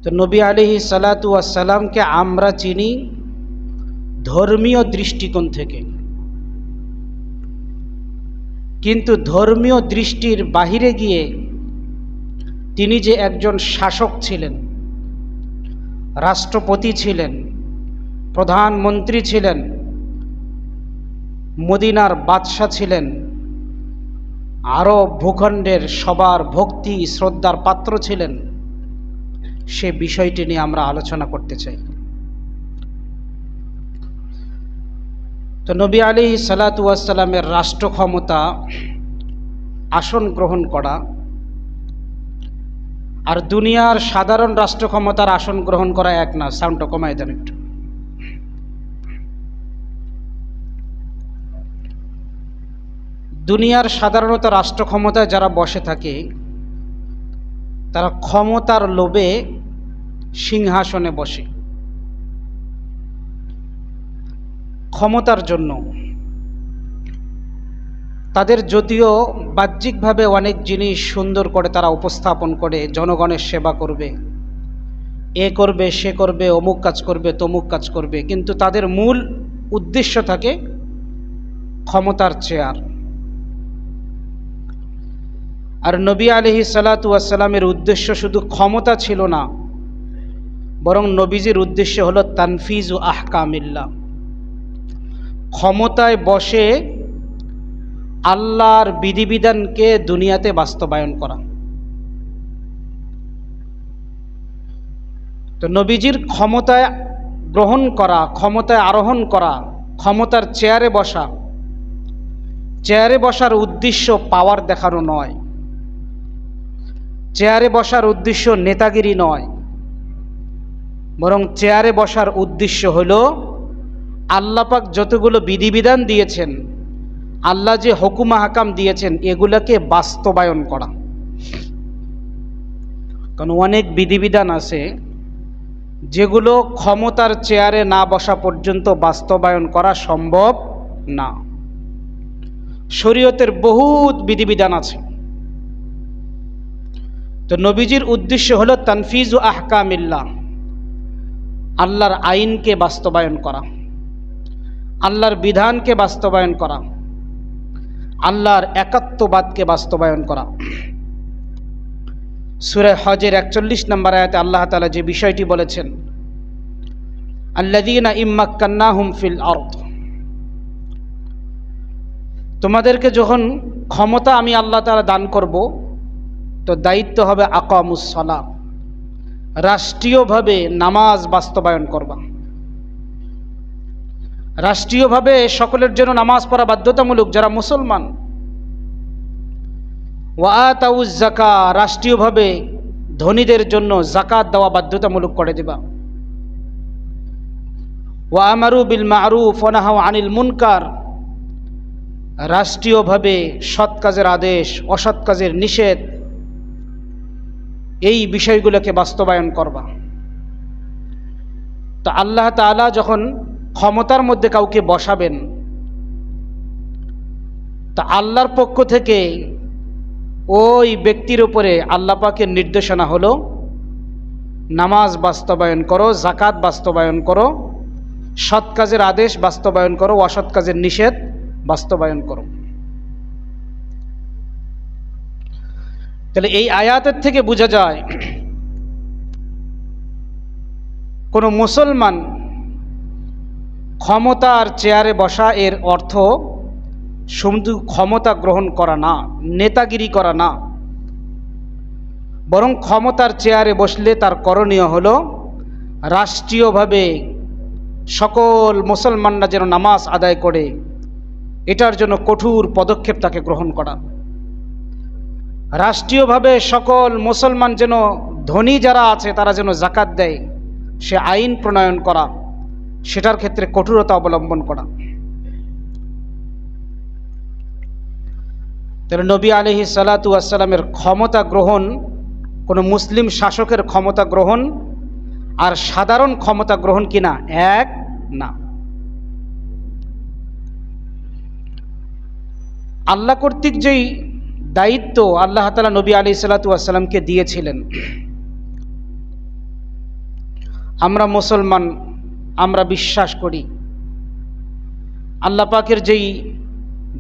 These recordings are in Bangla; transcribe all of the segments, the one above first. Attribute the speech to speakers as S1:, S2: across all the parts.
S1: তো নবী আলাইহিস সালাতু ওয়াস সালামকে আমরা চিনি ধর্মীয় দৃষ্টিকোণ থেকে, কিন্তু ধর্মীয় দৃষ্টির বাহিরে গিয়ে তিনি যে একজন শাসক ছিলেন, রাষ্ট্রপতি ছিলেন, প্রধানমন্ত্রী ছিলেন, মদিনার বাদশা ছিলেন, আরব ভূখণ্ডের সবার ভক্তি শ্রদ্ধার পাত্র ছিলেন, সে বিষয়টি নিয়ে আমরা আলোচনা করতে চাই। তো নবী আলাইহিস সালাতু ওয়াস সালামের রাষ্ট্র ক্ষমতা, আসন গ্রহণ করা, আর দুনিয়ার সাধারণ রাষ্ট্র ক্ষমতার আসন গ্রহণ করা এক না। সাউন্ডটা কমাই দেন একটু। দুনিয়ার সাধারণত রাষ্ট্র ক্ষমতায় যারা বসে থাকে তারা ক্ষমতার লোভে সিংহাসনে বসে, ক্ষমতার জন্য। তাদের যদিও বাহ্যিকভাবে অনেক জিনিস সুন্দর করে তারা উপস্থাপন করে, জনগণের সেবা করবে, এ করবে, সে করবে, অমুক কাজ করবে, তমুক কাজ করবে, কিন্তু তাদের মূল উদ্দেশ্য থাকে ক্ষমতার চেয়ার। আর নবী আলাইহিস সালাতু ওয়াস সালামের উদ্দেশ্য শুধু ক্ষমতা ছিল না, বরং নবীজির উদ্দেশ্য হলো তানফিজু আহকামিল্লাহ, ক্ষমতায় বসে আল্লাহর বিধিবিধানকে দুনিয়াতে বাস্তবায়ন করা। তো নবীজির ক্ষমতায় গ্রহণ করা, ক্ষমতায় আরোহণ করা, ক্ষমতার চেয়ারে বসা, চেয়ারে বসার উদ্দেশ্য পাওয়ার দেখানো নয়, চেয়ারে বসার উদ্দেশ্য নেতাগিরি নয়, বরং চেয়ারে বসার উদ্দেশ্য হলো আল্লাহ পাক যতগুলো বিধিবিধান দিয়েছেন, আল্লাহ যে হুকুম হাকাম দিয়েছেন, এগুলোকে বাস্তবায়ন করা। কারণ অনেক বিধিবিধান আছে যেগুলো ক্ষমতার চেয়ারে না বসা পর্যন্ত বাস্তবায়ন করা সম্ভব না। শরীয়তের বহুত বিধিবিধান আছে। তো নবীজির উদ্দেশ্য হলো তানফিজু আহকামিল্লাহ, আল্লাহর আইনকে বাস্তবায়ন করা, আল্লাহর বিধানকে বাস্তবায়ন করা, আল্লাহর একাত্মবাদকে বাস্তবায়ন করা। সূরা হজের 41 নম্বর আয়াতে আল্লাহ তাআলা যে বিষয়টি বলেছেন, আল্লাযীনা ইম্মাক্কান্নাহুম ফিল আরদ, তোমাদেরকে যখন ক্ষমতা আমি আল্লাহ তাআলা দান করব, তো দায়িত্ব হবে আকামুস সালাহ, রাষ্ট্রীয়ভাবে নামাজ বাস্তবায়ন করবা। রাষ্ট্রীয়ভাবে সকলের জন্য নামাজ পড়া বাধ্যতামূলক যারা মুসলমান। ওয়া আতাউজ যাকাত, রাষ্ট্রীয়ভাবে ধনীদের জন্য যাকাত দেওয়া বাধ্যতামূলক করে দিবা। ওয়া আমারু বিল মা'রুফ ওয়া নাহাউ আনিল মুনকার, রাষ্ট্রীয়ভাবে সৎ কাজের আদেশ, অসৎ কাজের নিষেধ, এই বিষয়গুলোকে বাস্তবায়ন করবা। তো আল্লাহ তাআলা যখন ক্ষমতার মধ্যে কাউকে বসাবেন, তা আল্লাহর পক্ষ থেকে ওই ব্যক্তির উপরে আল্লাহ পাকের নির্দেশনা হলো নামাজ বাস্তবায়ন করো, যাকাত বাস্তবায়ন করো, সৎ কাজের আদেশ বাস্তবায়ন করো, অসৎ কাজের নিষেধ বাস্তবায়ন করো। তাহলে এই আয়াতের থেকে বোঝা যায় কোনো মুসলমান ক্ষমতার চেয়ারে বসা এর অর্থ শুধু ক্ষমতা গ্রহণ করা না, নেতাগিরি করা না, বরং ক্ষমতার চেয়ারে বসলে তার করণীয় হলো রাষ্ট্রীয়ভাবে সকল মুসলমানরা যেন নামাজ আদায় করে, এটার জন্য কঠোর পদক্ষেপ তাকে গ্রহণ করা। রাষ্ট্রীয়ভাবে সকল মুসলমান যেন, ধনী যারা আছে তারা যেন যাকাত দেয়, সে আইন প্রণয়ন করা, সেটার ক্ষেত্রে কঠোরতা অবলম্বন করা। তাহলে নবী আলাইহিস সালাতু ওয়াস সালামের ক্ষমতা গ্রহণ, কোনো মুসলিম শাসকের ক্ষমতা গ্রহণ আর সাধারণ ক্ষমতা গ্রহণ কিনা এক না। আল্লাহ কর্তৃক যেই দায়িত্ব আল্লাহ তাআলা নবী আলাইহিস সালাতু ওয়াস সালামকে দিয়েছিলেন, আমরা মুসলমান, আমরা বিশ্বাস করি আল্লাহ পাকের যেই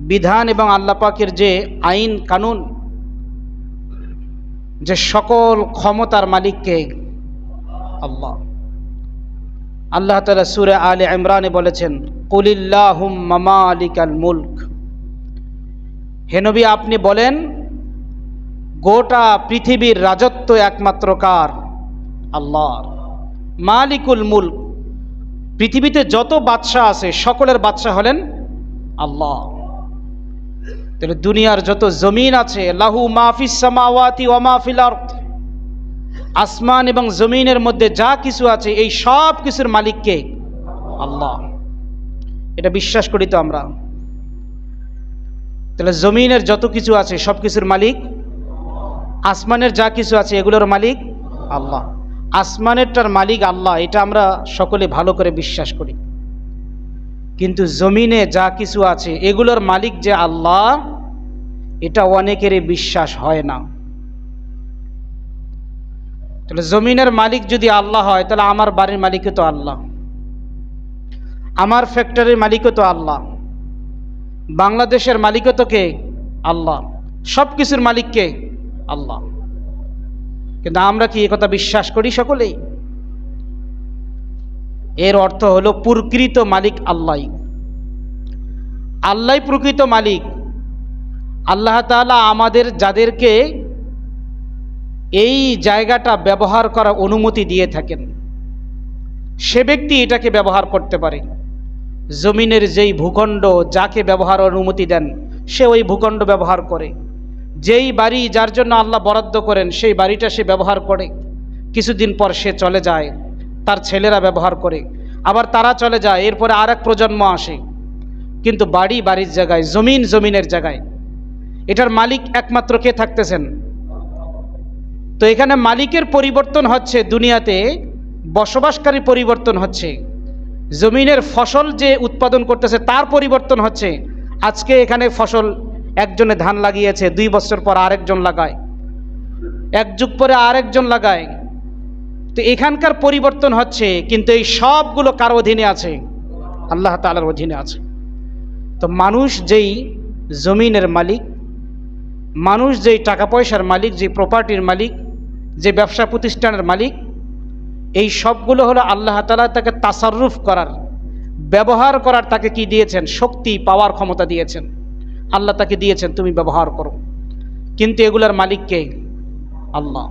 S1: বিধান এবং আল্লাহ পাকের যে আইন কানুন, যে সকল ক্ষমতার মালিককে আল্লাহ। আল্লাহ তাআলা সূরা আলে ইমরানে বলেছেন, কুলিল্লাহুম্মা মালিকাল মুলক, হে নবী আপনি বলেন গোটা পৃথিবীর রাজত্ব একমাত্র কার? আল্লাহর। মালিকুল মুলক, পৃথিবীতে যত বাদশা আছে সকলের বাদশা হলেন আল্লাহ। তাহলে দুনিয়ার যত জমিন আছে, লাহু মা ফিস সামাওয়াতি ওয়া মা ফিল আরদ, আসমান এবং জমিনের মধ্যে যা কিছু আছে এই সব কিছুর মালিক কে? আল্লাহ। এটা বিশ্বাস করি তো আমরা। তাহলে জমিনের যত কিছু আছে সব কিছুর মালিক, আসমানের যা কিছু আছে এগুলোর মালিক আল্লাহ। আসমানেরটার মালিক আল্লাহ, এটা আমরা সকলে ভালো করে বিশ্বাস করি। কিন্তু জমিনে যা কিছু আছে এগুলোর মালিক যে আল্লাহ, এটা অনেকেরই বিশ্বাস হয় না। তাহলে জমিনের মালিক যদি আল্লাহ হয়, তাহলে আমার বাড়ির মালিকও তো আল্লাহ, আমার ফ্যাক্টরির মালিকও তো আল্লাহ, বাংলাদেশের মালিকও তো কে? আল্লাহ। সব কিছুর মালিক কে? আল্লাহ। কিন্তু আমরা কি একথা বিশ্বাস করি সকলেই? এর অর্থ হলো প্রকৃত মালিক আল্লাহ, আল্লাহ প্রকৃত মালিক। আল্লাহ তাআলা আমাদের যাদেরকে এই জায়গাটা ব্যবহার করার অনুমতি দিয়ে থাকেন, সে ব্যক্তি এটাকে ব্যবহার করতে পারে। জমিনের যেই ভূখণ্ড যাকে ব্যবহার অনুমতি দেন সে ওই ভূখণ্ড ব্যবহার করে। যেই বাড়ি যার জন্য আল্লাহ বরাদ্দ করেন সেই বাড়িটা সে ব্যবহার করে, কিছুদিন পর সে চলে যায়, তার ছেলেরা ব্যবহার করে, আবার তারা চলে যায়, এরপরে আর এক প্রজন্ম আসে। কিন্তু বাড়ি বাড়ির জায়গায়, জমিন জমিনের জায়গায়, এটার মালিক একমাত্র কে থাকতেছেন? তো এখানে মালিকের পরিবর্তন হচ্ছে, দুনিয়াতে বসবাসকারী পরিবর্তন হচ্ছে, জমিনের ফসল যে উৎপাদন করতেছে তার পরিবর্তন হচ্ছে। আজকে এখানে ফসল একজনে ধান লাগিয়েছে, 2 বছর পর আরেকজন লাগায়, 1 যুগ পরে আরেকজন লাগায়। তো এখানকার পরিবর্তন হচ্ছে, কিন্তু এই সবগুলো কার অধীনে আছে? আল্লাহ তাআলার অধীনে আছে। তো মানুষ যেই জমিনের মালিক, মানুষ যেই টাকা পয়সার মালিক, যে প্রপার্টির মালিক, যে ব্যবসা প্রতিষ্ঠানের মালিক, এই সবগুলো হলো আল্লাহ তাআলা তাকে তাসাররুফ করার, ব্যবহার করার তাকে কি দিয়েছেন? শক্তি, পাওয়ার ক্ষমতা দিয়েছেন। আল্লাহ তাকে দিয়েছেন তুমি ব্যবহার করো, কিন্তু এগুলার মালিক কে? আল্লাহ।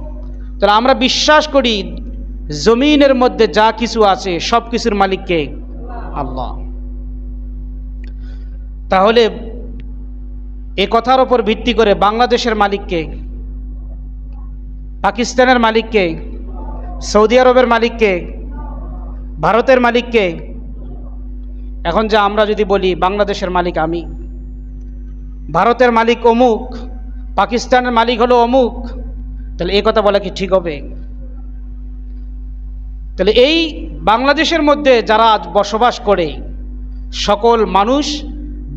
S1: তাহলে আমরা বিশ্বাস করি জমিনের মধ্যে যা কিছু আছে সব কিছুর মালিক কে? আল্লাহ। তাহলে এ কথার উপর ভিত্তি করে বাংলাদেশের মালিক কে? পাকিস্তানের মালিক কে? সৌদি আরবের মালিক কে? ভারতের মালিক কে? এখন যে আমরা যদি বলি বাংলাদেশের মালিক আমি, ভারতের মালিক অমুক, পাকিস্তানের মালিক হলো অমুক, তাহলে এই কথা বলা কি ঠিক হবে? তাহলে এই বাংলাদেশের মধ্যে যারা বসবাস করে সকল মানুষ,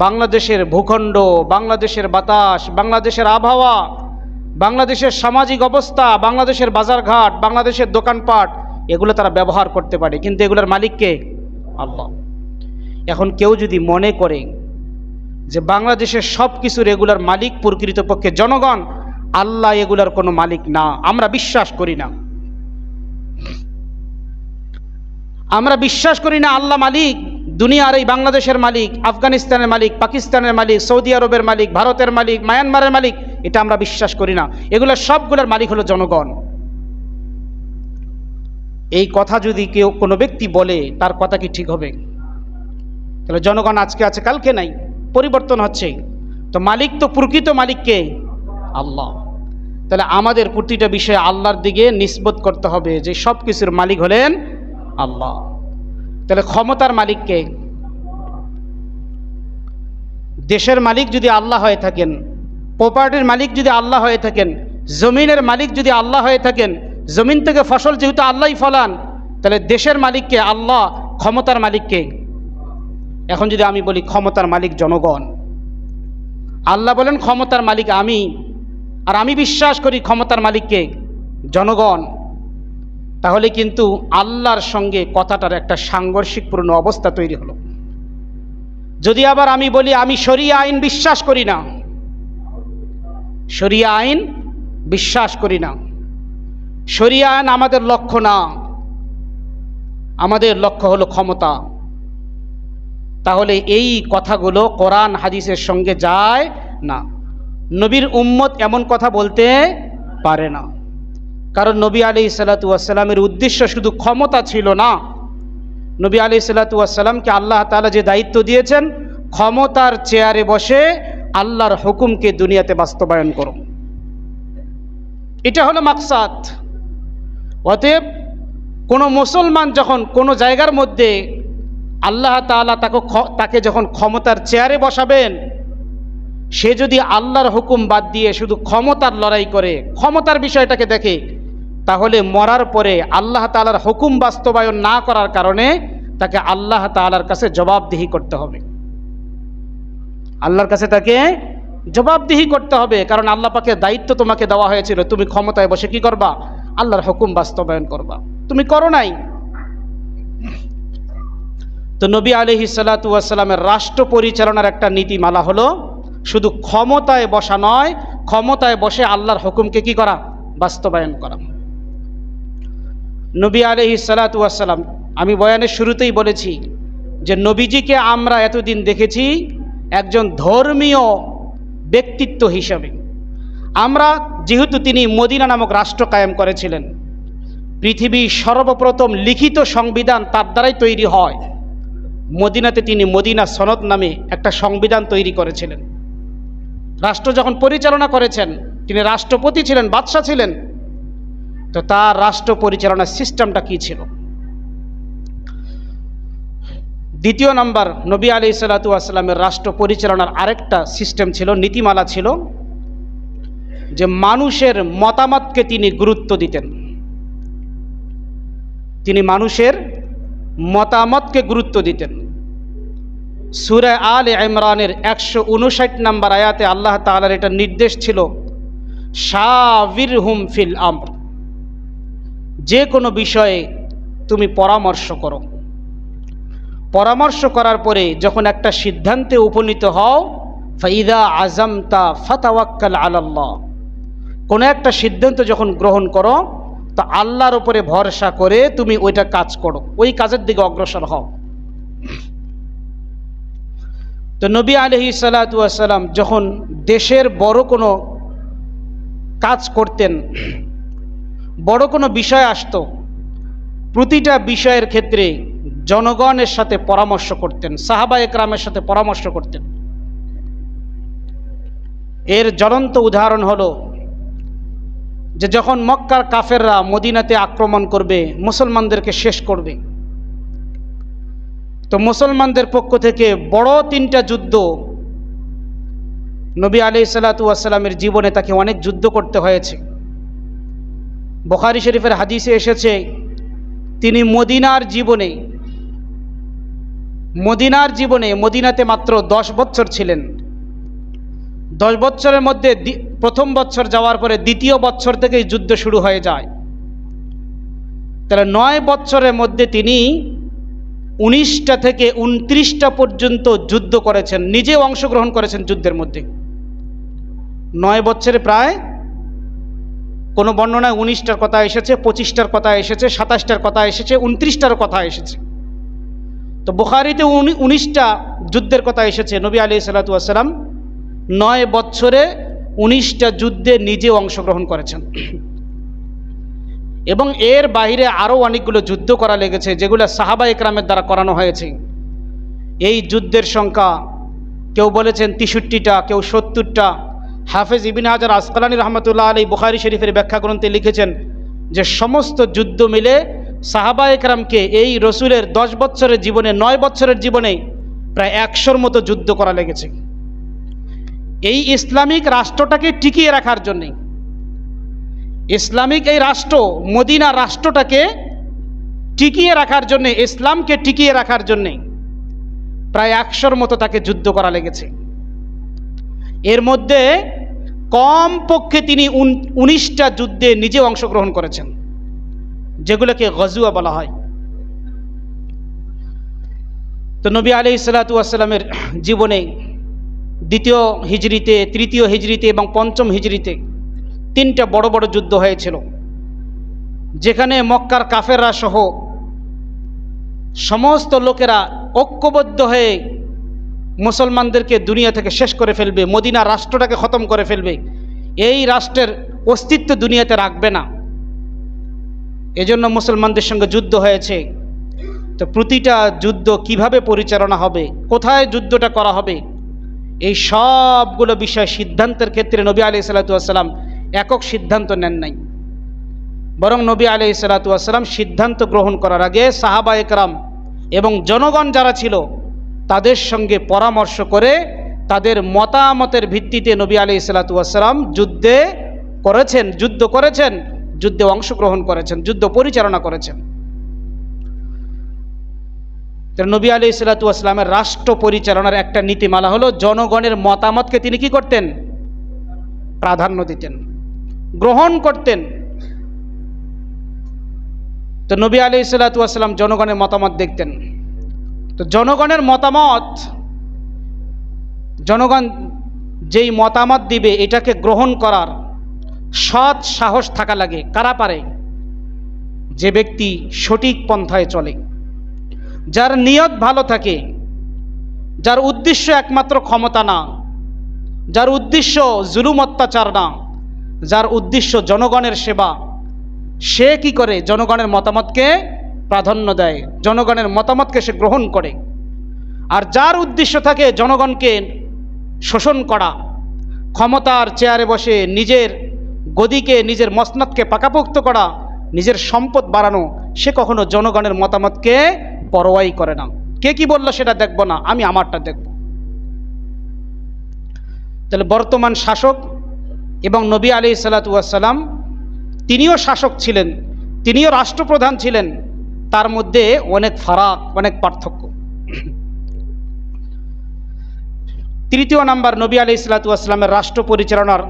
S1: বাংলাদেশের ভূখণ্ড, বাংলাদেশের বাতাস, বাংলাদেশের আবহাওয়া, বাংলাদেশের সামাজিক অবস্থা, বাংলাদেশের বাজারঘাট, বাংলাদেশের দোকানপাট, এগুলো তারা ব্যবহার করতে পারে, কিন্তু এগুলোর মালিক কে? আল্লাহ। এখন কেউ যদি মনে করে যে বাংলাদেশের সব কিছু রেগুলার মালিক প্রকৃতপক্ষে জনগণ, আল্লাহ এগুলার কোনো মালিক না, আমরা বিশ্বাস করি না। আমরা বিশ্বাস করি না আল্লাহ মালিক, দুনিয়ার এই বাংলাদেশের মালিক, আফগানিস্তানের মালিক, পাকিস্তানের মালিক, সৌদি আরবের মালিক, ভারতের মালিক, মায়ানমারের মালিক, এটা আমরা বিশ্বাস করি না। এগুলোর সবগুলোর মালিক হলো জনগণ। এই কথা যদি কেউ কোনো ব্যক্তি বলে, তার কথা কি ঠিক হবে? তাহলে জনগণ আজকে আছে কালকে নাই, পরিবর্তন হচ্ছে। তো মালিক তো প্রকৃত মালিক কে? আল্লাহ। তাহলে আমাদের প্রতিটা বিষয়ে আল্লাহর দিকে নিসবত করতে হবে যে সব কিছুর মালিক হলেন আল্লাহ। তাহলে ক্ষমতার মালিক কে? দেশের মালিক যদি আল্লাহ হয়ে থাকেন, প্রপার্টির মালিক যদি আল্লাহ হয়ে থাকেন, জমিনের মালিক যদি আল্লাহ হয়ে থাকেন, জমিন থেকে ফসল যেহেতু আল্লাহই ফলান, তাহলে দেশের মালিককে আল্লাহ, ক্ষমতার মালিককে? এখন যদি আমি বলি ক্ষমতার মালিক জনগণ, আল্লাহ বলেন ক্ষমতার মালিক আমি, আর আমি বিশ্বাস করি ক্ষমতার মালিককে জনগণ, তাহলে কিন্তু আল্লাহর সঙ্গে কথাটার একটা সাংঘর্ষিকপূর্ণ অবস্থা তৈরি হলো। যদি আবার আমি বলি আমি শরিয়া আইন বিশ্বাস করি না, শরিয়া আইন বিশ্বাস করি না, শরিয়া আইন আমাদের লক্ষ্য না, আমাদের লক্ষ্য হলো ক্ষমতা, তাহলে এই কথাগুলো কোরআন হাদিসের সঙ্গে যায় না। নবীর উম্মত এমন কথা বলতে পারে না, কারণ নবী আলাইহিসসালাতু ওয়াসসালামের উদ্দেশ্য শুধু ক্ষমতা ছিল না। নবী আলাইহিসসালাতু ওয়াসসালামকে আল্লাহ তাআলা যে দায়িত্ব দিয়েছেন, ক্ষমতার চেয়ারে বসে আল্লাহর হুকুমকে দুনিয়াতে বাস্তবায়ন করো, এটা হলো মাকসাদ। অতএব কোনো মুসলমান যখন কোনো জায়গার মধ্যে আল্লাহ তাআলা তাকে যখন ক্ষমতার চেয়ারে বসাবেন, সে যদি আল্লাহর হুকুম বাদ দিয়ে শুধু ক্ষমতার লড়াই করে, ক্ষমতার বিষয়টাকে দেখে, তাহলে মরার পরে আল্লাহ তাআলার হুকুম বাস্তবায়ন না করার কারণে তাকে আল্লাহ তাআলার কাছে জবাবদিহি করতে হবে। আল্লাহর কাছে তাকে জবাবদিহি করতে হবে, কারণ আল্লাহ পাকের দায়িত্ব তোমাকে দেওয়া হয়েছিল, তুমি ক্ষমতায় বসে কি করবা? আল্লাহর হুকুম বাস্তবায়ন করবা, তুমি করো নাই। তো নবী আলাইহিসসালাতু ওয়াসসালামের রাষ্ট্র পরিচালনার একটা নীতিমালা হলো শুধু ক্ষমতায় বসা নয়, ক্ষমতায় বসে আল্লাহর হুকুমকে কি করা? বাস্তবায়ন করা। নবী আলাইহিসসালাতু ওয়াসসালাম, আমি বয়ানের শুরুতেই বলেছি যে নবীজিকে আমরা এতদিন দেখেছি একজন ধর্মীয় ব্যক্তিত্ব হিসাবে। আমরা যেহেতু তিনি মদিনা নামক রাষ্ট্র কায়েম করেছিলেন, পৃথিবীর সর্বপ্রথম লিখিত সংবিধান তার দ্বারাই তৈরি হয়। মদিনাতে তিনি মদিনা সনদ নামে একটা সংবিধান তৈরি করেছিলেন। রাষ্ট্র যখন পরিচালনা করেছেন, তিনি রাষ্ট্রপতি ছিলেন, বাদশাহ ছিলেন। তো তার রাষ্ট্র পরিচালনার সিস্টেমটা কি ছিল? দ্বিতীয় নাম্বার, নবী আলাইহিসসালাতু ওয়াসসালামের রাষ্ট্র পরিচালনার আরেকটা সিস্টেম ছিল, নীতিমালা ছিল, যে মানুষের মতামতকে তিনি গুরুত্ব দিতেন। তিনি মানুষের মতামতকে গুরুত্ব দিতেন। সূরা আলে ইমরানের 159 নম্বর আয়াতে আল্লাহ তাআলার এটা নির্দেশ ছিল, শাবিরহুম ফিল আমর, যে কোনো বিষয়ে তুমি পরামর্শ করো। পরামর্শ করার পরে যখন একটা সিদ্ধান্তে উপনীত হও, ফাইদা আযামতা ফাতাওয়াক্কাল আলাল্লাহ, কোনো একটা সিদ্ধান্ত যখন গ্রহণ করো তো আল্লাহর উপরে ভরসা করে তুমি ওইটা কাজ করো, ওই কাজের দিকে অগ্রসর হও। তো নবী আলাইহিসসালাতু ওয়াসসালাম যখন দেশের বড় কোনো কাজ করতেন, বড় কোনো বিষয় আসতো, প্রতিটা বিষয়ের ক্ষেত্রে জনগণের সাথে পরামর্শ করতেন, সাহাবায়ে কেরামের সাথে পরামর্শ করতেন। এর জ্বলন্ত উদাহরণ হলো যে যখন মক্কার কাফেররা মদিনাতে আক্রমণ করবে, মুসলমানদেরকে শেষ করবে, তো মুসলমানদের পক্ষ থেকে বড় 3টা যুদ্ধ, নবী আলাইহিসসালাতু ওয়াসসালামের জীবনে তাকে অনেক যুদ্ধ করতে হয়েছে। বুখারী শরীফের হাদিসে এসেছে, তিনি মদিনার জীবনে মদিনাতে মাত্র 10 বছর ছিলেন। 10 বছরের মধ্যে প্রথম বছর যাওয়ার পরে দ্বিতীয় বছর থেকেই যুদ্ধ শুরু হয়ে যায়। তাহলে 9 বছরের মধ্যে তিনি 19টা থেকে 29টা পর্যন্ত যুদ্ধ করেছেন, নিজে অংশগ্রহণ করেছেন যুদ্ধের মধ্যে। 9 বছরে প্রায় কোনো বর্ণনায় 19টার কথা এসেছে, 25টার কথা এসেছে, 27টার কথা এসেছে, 29টার কথা এসেছে। তো বুখারীতে 19টা যুদ্ধের কথা এসেছে। নবী আলাইহিসসালাতু ওয়াসসালাম 9 বছরে 19টা যুদ্ধে নিজে অংশগ্রহণ করেছেন। এবং এর বাইরে আরও অনেকগুলো যুদ্ধ করা লেগেছে, যেগুলো সাহাবায়ে কেরামের দ্বারা করানো হয়েছে। এই যুদ্ধের সংখ্যা কেউ বলেছেন 63টা, কেউ 70টা। হাফেজ ইবনে হাজার আসকালানী রহমতুল্লাহ আলাইহি বুখারী শরীফের ব্যাখ্যা গ্রন্থে লিখেছেন যে সমস্ত যুদ্ধ মিলে সাহাবায়ে কেরামকে এই রসুলের 10 বছরের জীবনে, 9 বছরের জীবনে প্রায় 100-র মতো যুদ্ধ করা লেগেছে। এই ইসলামিক রাষ্ট্রটাকে টিকিয়ে রাখার জন্যে, ইসলামিক এই রাষ্ট্র মদিনা রাষ্ট্রটাকে টিকিয়ে রাখার জন্যে, ইসলামকে টিকিয়ে রাখার জন্যে প্রায় 100-র মতো তাকে যুদ্ধ করা লেগেছে। এর মধ্যে কম পক্ষে তিনি 19টা যুদ্ধে নিজে অংশগ্রহণ করেছেন। যেগুলোকে গজওয়া বলা হয়। তো নবী আলাইহিসসালাতু ওয়াসসালামের জীবনে দ্বিতীয় হিজরিতে, তৃতীয় হিজরিতে এবং পঞ্চম হিজরিতে তিনটা বড় বড় যুদ্ধ হয়েছিল, যেখানে মক্কার কাফেররা সহ সমস্ত লোকেরা ঐক্যবদ্ধ হয়ে মুসলমানদেরকে দুনিয়া থেকে শেষ করে ফেলবে, মদিনা রাষ্ট্রটাকে খতম করে ফেলবে, এই রাষ্ট্রের অস্তিত্ব দুনিয়াতে রাখবে না, এজন্য মুসলমানদের সঙ্গে যুদ্ধ হয়েছে। তো প্রতিটা যুদ্ধ কিভাবে পরিচালনা হবে, কোথায় যুদ্ধটা করা হবে, এই সবগুলো বিষয় সিদ্ধান্তের ক্ষেত্রে নবী আলাইহিসসালাতু ওয়াসসালাম একক সিদ্ধান্ত নেন নাই, বরং নবী আলাইহিসসালাতু ওয়াসসালাম সিদ্ধান্ত গ্রহণ করার আগে সাহাবা একরাম এবং জনগণ যারা ছিল তাদের সঙ্গে পরামর্শ করে তাদের মতামতের ভিত্তিতে নবী আলাইহিসসালাতু ওয়াসসালাম যুদ্ধ করেছেন, যুদ্ধে অংশগ্রহণ করেছেন, যুদ্ধ পরিচালনা করেছেন। নবী আলাইহিসসালাতু ওয়াসসালামের রাষ্ট্র পরিচালনার একটা নীতিমালা হলো জনগণের মতামতকে তিনি কি করতেন? প্রাধান্য দিতেন, গ্রহণ করতেন। তো নবী আলাইহিসসালাতু ওয়াসসালাম জনগণের মতামত দেখতেন। তো জনগণের মতামত, জনগণ যেই মতামত দিবে এটাকে গ্রহণ করার সৎ সাহস থাকা লাগে। কারা পারে? যে ব্যক্তি সঠিক পন্থায় চলে, যার নিয়ত ভালো থাকে, যার উদ্দেশ্য একমাত্র ক্ষমতা না, যার উদ্দেশ্য জুলুম অত্যাচার না, যার উদ্দেশ্য জনগণের সেবা, সে কি করে? জনগণের মতামতকে প্রাধান্য দেয়, জনগণের মতামতকে সে গ্রহণ করে। আর যার উদ্দেশ্য থাকে জনগণকে শোষণ করা, ক্ষমতার চেয়ারে বসে নিজের গদিকে, নিজের মসনদকে পাকাপোক্ত করা, নিজের সম্পদ বাড়ানো, সে কখনো জনগণের মতামতকে পরোয়াই করে না। কে কি বললো সেটা দেখব না, আমি আমারটা দেখব। তাহলে বর্তমান শাসক এবং নবী আলাইহিসসালাতু ওয়াসসালাম তিনিও শাসক ছিলেন, তিনিও রাষ্ট্রপ্রধান ছিলেন, তার মধ্যে অনেক ফারাক, অনেক পার্থক্য। তৃতীয় নাম্বার, নবী আলাইহিসসালাতু ওয়াসসালামের রাষ্ট্র পরিচালনার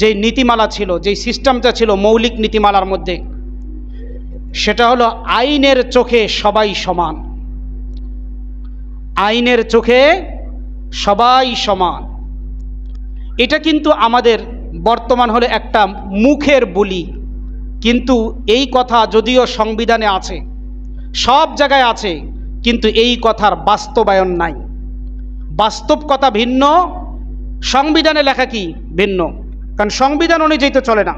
S1: যেই নীতিমালা ছিল, যেই সিস্টেমটা ছিল মৌলিক নীতিমালার মধ্যে, সেটা হলো আইনের চোখে সবাই সমান। আইনের চোখে সবাই সমান। এটা কিন্তু আমাদের বর্তমান হলো একটা মুখের বুলি, কিন্তু এই কথা যদিও সংবিধানে আছে, সব জায়গায় আছে, কিন্তু এই কথার বাস্তবায়ন নাই। বাস্তব কথা ভিন্ন, সংবিধানে লেখা কি ভিন্ন, কারণ সংবিধান অনুযায়ী তো চলে না।